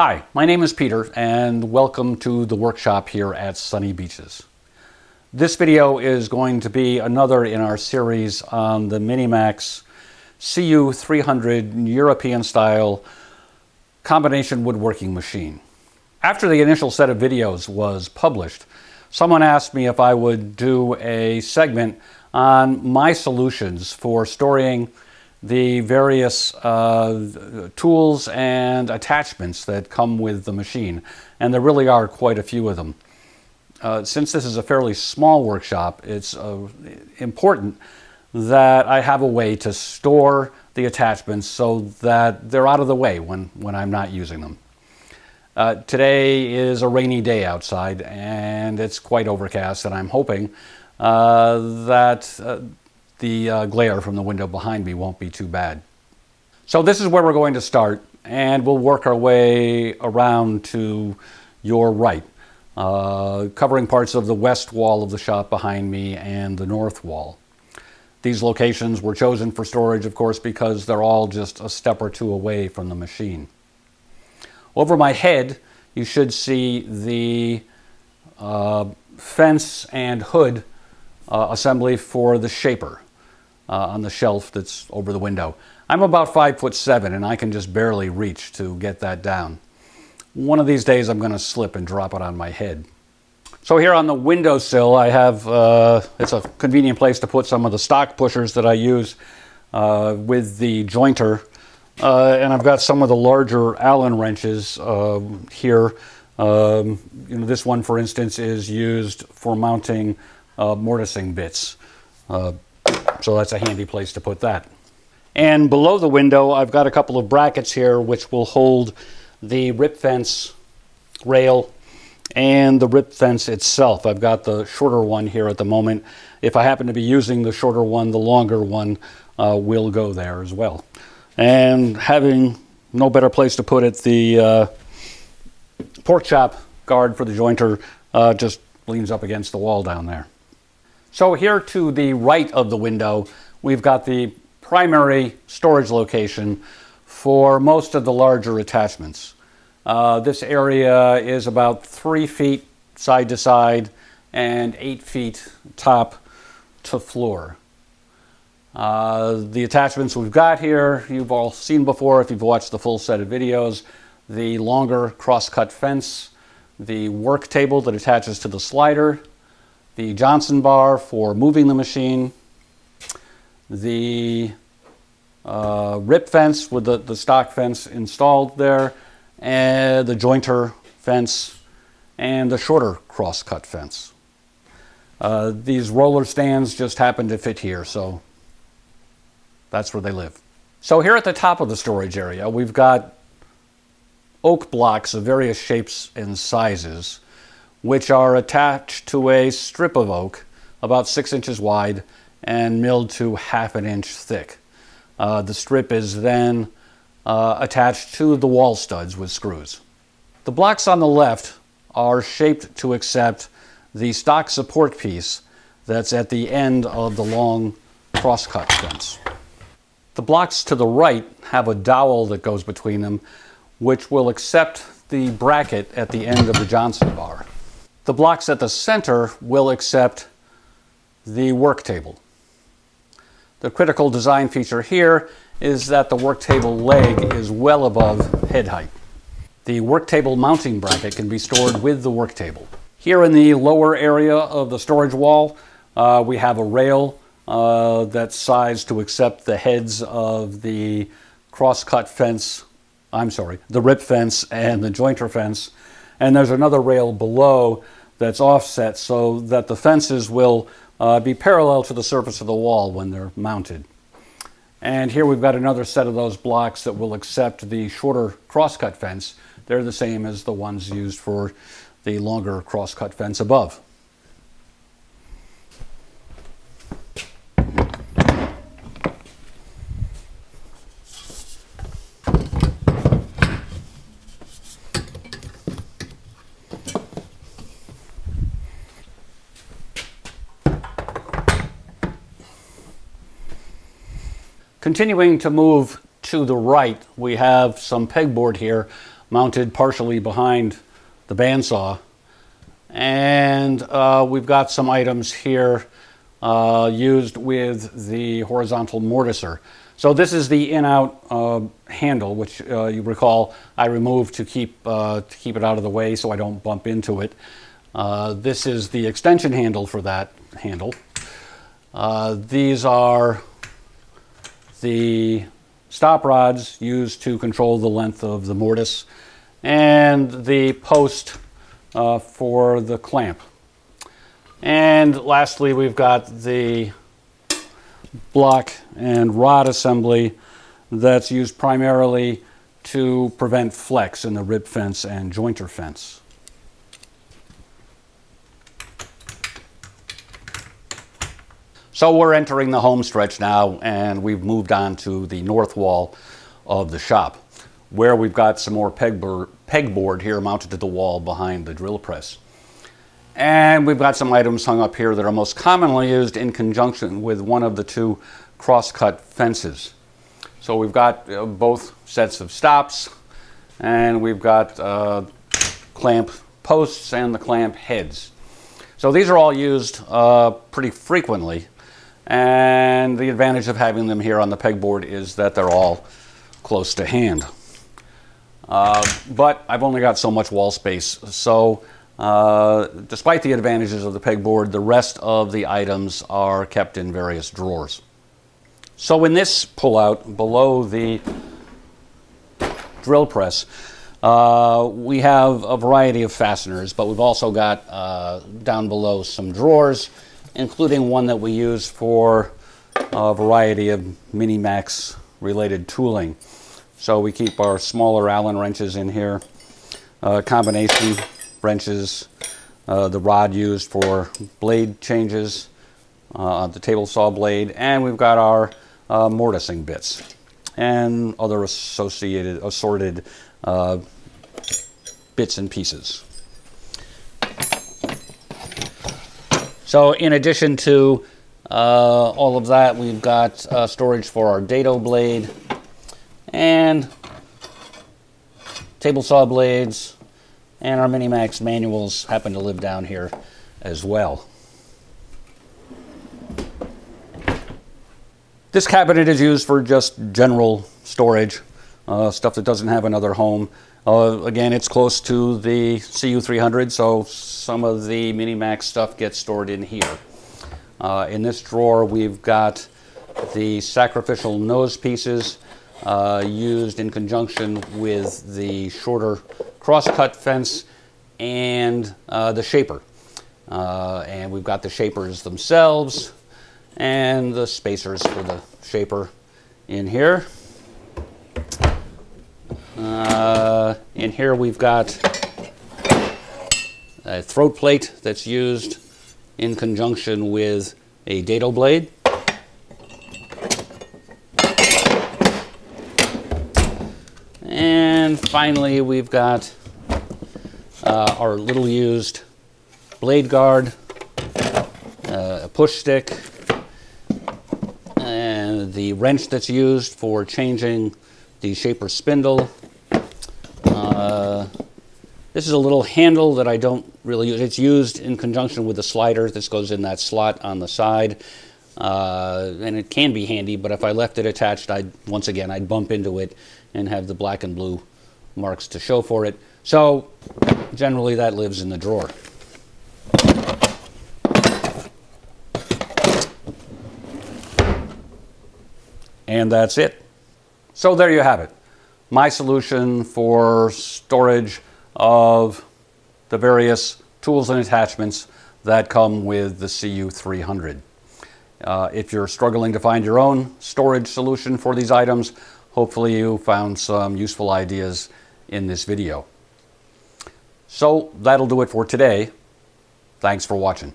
Hi, my name is Peter and welcome to the workshop here at Sunny Beaches. This video is going to be another in our series on the MiniMax CU300 European style combination woodworking machine. After the initial set of videos was published, someone asked me if I would do a segment on my solutions for storing the various tools and attachments that come with the machine, and there really are quite a few of them. Since this is a fairly small workshop, it's important that I have a way to store the attachments so that they're out of the way when I'm not using them. Today is a rainy day outside and it's quite overcast, and I'm hoping that the glare from the window behind me won't be too bad. So this is where we're going to start, and we'll work our way around to your right, covering parts of the west wall of the shop behind me and the north wall. These locations were chosen for storage, of course, because they're all just a step or two away from the machine. Over my head, you should see the fence and hood assembly for the shaper on the shelf that's over the window. I'm about 5'7" and I can just barely reach to get that down. One of these days I'm going to slip and drop it on my head. So here on the windowsill I have, it's a convenient place to put some of the stock pushers that I use with the jointer. And I've got some of the larger Allen wrenches here. This one, for instance, is used for mounting mortising bits. So that's a handy place to put that. And below the window, I've got a couple of brackets here which will hold the rip fence rail and the rip fence itself. I've got the shorter one here at the moment. If I happen to be using the shorter one, the longer one will go there as well. And having no better place to put it, the pork chop guard for the jointer just leans up against the wall down there. So here to the right of the window, we've got the primary storage location for most of the larger attachments. This area is about 3 feet side to side and 8 feet top to floor. The attachments we've got here, you've all seen before if you've watched the full set of videos. The longer cross-cut fence, the work table that attaches to the slider, the Johnson bar for moving the machine, the rip fence with the stock fence installed there, and the jointer fence, and the shorter cross-cut fence. These roller stands just happen to fit here, so that's where they live. So here at the top of the storage area, we've got oak blocks of various shapes and sizes, which are attached to a strip of oak about 6 inches wide and milled to ½ an inch thick. The strip is then attached to the wall studs with screws. The blocks on the left are shaped to accept the stock support piece that's at the end of the long cross-cut fence. The blocks to the right have a dowel that goes between them, which will accept the bracket at the end of the Johnson bar. The blocks at the center will accept the work table. The critical design feature here is that the work table leg is well above head height. The work table mounting bracket can be stored with the work table. Here in the lower area of the storage wall, we have a rail that's sized to accept the heads of the cross-cut fence, the rip fence and the jointer fence. And there's another rail below that's offset so that the fences will be parallel to the surface of the wall when they're mounted. And here we've got another set of those blocks that will accept the shorter cross-cut fence. They're the same as the ones used for the longer cross-cut fence above. Continuing to move to the right, we have some pegboard here mounted partially behind the bandsaw. And we've got some items here used with the horizontal mortiser. So this is the in-out handle, which you recall I removed to keep it out of the way so I don't bump into it. This is the extension handle for that handle. These are the stop rods used to control the length of the mortise, and the post for the clamp. And lastly, we've got the block and rod assembly that's used primarily to prevent flex in the rib fence and jointer fence. So we're entering the home stretch now, and we've moved on to the north wall of the shop, where we've got some more pegboard here mounted to the wall behind the drill press. And we've got some items hung up here that are most commonly used in conjunction with one of the two cross-cut fences. So we've got both sets of stops, and we've got clamp posts and the clamp heads. So these are all used pretty frequently, and the advantage of having them here on the pegboard is that they're all close to hand. But I've only got so much wall space, so despite the advantages of the pegboard, the rest of the items are kept in various drawers. So in this pullout below the drill press, we have a variety of fasteners, but we've also got down below some drawers, including one that we use for a variety of MiniMax related tooling. So we keep our smaller Allen wrenches in here, combination wrenches, the rod used for blade changes, the table saw blade, and we've got our mortising bits and other assorted bits and pieces. So in addition to all of that, we've got storage for our dado blade and table saw blades, and our MiniMax manuals happen to live down here as well. This cabinet is used for just general storage, stuff that doesn't have another home. Again, it's close to the CU300, so some of the MiniMax stuff gets stored in here. In this drawer, we've got the sacrificial nose pieces used in conjunction with the shorter cross-cut fence and the shaper. And we've got the shapers themselves and the spacers for the shaper in here. In here we've got a throat plate that's used in conjunction with a dado blade. And finally we've got our little used blade guard, a push stick, and the wrench that's used for changing the shaper spindle. This is a little handle that I don't really use. It's used in conjunction with the slider. This goes in that slot on the side. And it can be handy, but if I left it attached, I'd bump into it and have the black and blue marks to show for it. So generally that lives in the drawer. And that's it. So there you have it. My solution for storage of the various tools and attachments that come with the CU300. If you're struggling to find your own storage solution for these items, hopefully you found some useful ideas in this video. So that'll do it for today. Thanks for watching.